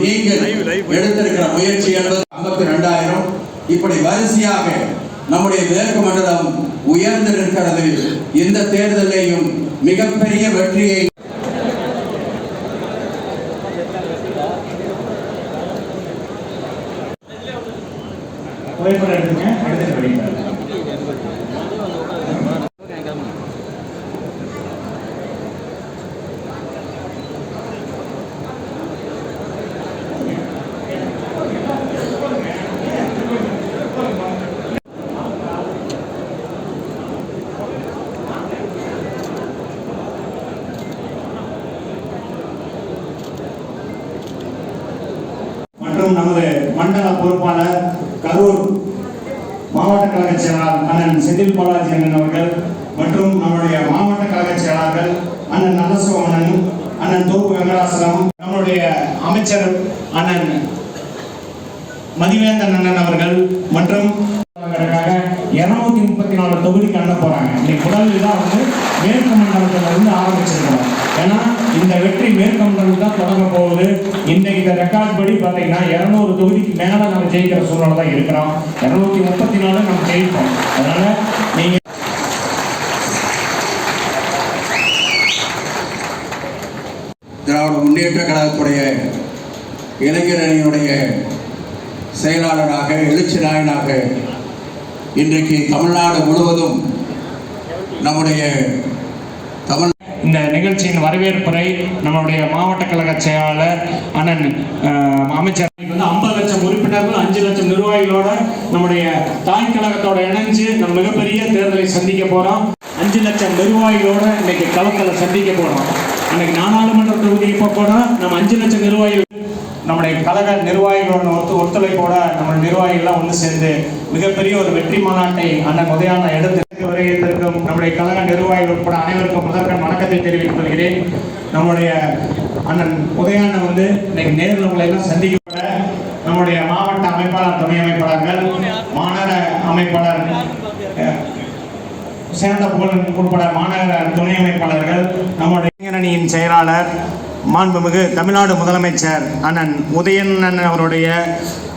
நீங்கள் எடுத்திருக்கிற முயற்சி என்பது 52,000 இப்படி வரிசையாக நம்முடைய மேற்கு மண்டலம் உயர்ந்து நிற்கிறது. இந்த தேர்தலையும் மிகப்பெரிய வெற்றியை மற்றும் நமது மண்டல பொறுப்பாளர் கரூர் மாவட்ட கழக செயலாளர் அண்ணன் செந்தில் பாலாஜி அண்ணன் அவர்கள் மற்றும் நம்முடைய மாவட்ட கழக செயலாளர்கள் அண்ணன் நல்லசிவமணன், அண்ணன் தோப்பு வெங்கடாசலம், நம்முடைய அமைச்சர் அண்ணன் மதிவேந்தன் அண்ணன் அவர்கள் மற்றும் 234 தொகுதிக்கு அண்ண போறாங்க. இன்னைக்கு முதலில் தான் மேற்கு மண்டலத்தில் ஆரம்பிச்சிருக்கோம். ஏன்னா இந்த வெற்றி மேற்கு மண்டலம் தான் தொடங்க போகுது. இன்னைக்கு இந்த ரெக்கார்ட் படி பார்த்தீங்கன்னா 200 தொகுதிக்கு மேல நம்ம ஜெயிக்கிற சூழ்நிலை தான் இருக்கிறோம். 234 நம்ம ஜெயிப்போம். அதனால நீங்க திராவிட முன்னேற்ற கழகத்துடைய இளைஞர் அணியினுடைய செயலாளராக எழுச்சி நாயனாக இன்றைக்கு தமிழ்நாடு முழுவதும் நம்முடைய இந்த நிகழ்ச்சியின் வரவேற்புரை நம்முடைய மாவட்ட கழக செயலாளர் அண்ணன் அமைச்சர் 50 லட்சம் உறுப்பினர்கள் 5 லட்சம் நிர்வாகிகளோட நம்முடைய தாய் கழகத்தோட இணைஞ்சு நம்ம மிகப்பெரிய தேர்தலை சந்திக்க போறோம். 5 லட்சம் நிர்வாகிகளோட இன்னைக்கு களத்தில் சந்திக்க போறோம். அன்னைக்கு நாடாளுமன்ற தொகுதி இப்போ கூட நம்ம 5 லட்சம் நிர்வாகிகள் நம்முடைய கழக நிர்வாகிகளோட ஒத்துழைப்போட நம்ம நிர்வாகிகள்லாம் ஒன்று சேர்ந்து மிகப்பெரிய ஒரு வெற்றி மாநாட்டை அண்ணன் உதயான எடுத்து வருகிறதற்கும் நம்முடைய கழக நிர்வாகிகள் உட்பட அனைவருக்கும் முதற்கண் வணக்கத்தை தெரிவித்துக் கொள்கிறேன். நம்முடைய அண்ணன் உதயான இன்னைக்கு நேரில் உங்களை எல்லாம் சந்திக்கப்பட நம்முடைய மாவட்ட அமைப்பாளர், துணை அமைப்பாளர்கள், மாநகர அமைப்பாளர் சேர்ந்த புகழ் உட்பட மாநகர துணை அமைப்பாளர்கள், நம்முடைய இளைஞரணியின் செயலாளர் மாண்புமிகு தமிழ்நாடு முதலமைச்சர் அண்ணன் உதயணன் அவருடைய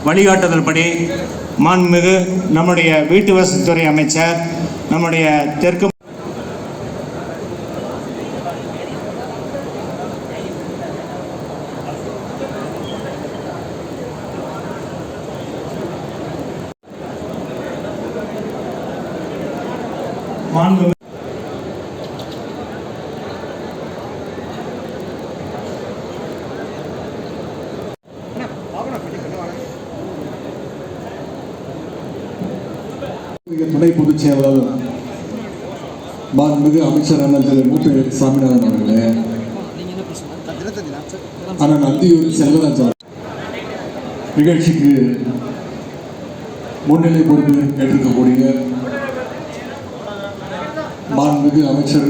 வழிகாட்டுதல் படி மாண்புமிகு நம்முடைய வீட்டு வசதித்துறை அமைச்சர், நம்முடைய தெற்கு மாண்புமிகு துணை பொதுச் செயலாளர் மாண்புமிகு அமைச்சர் அண்ணன் திரு மூப்பை சாமிநாதன் அவர்களே, அண்ணன் அந்தியூர் செல்வராஜ் நிகழ்ச்சிக்கு முன்னிலை பொறுப்பு ஏற்றிருக்கக்கூடிய மாண்புமிகு அமைச்சர்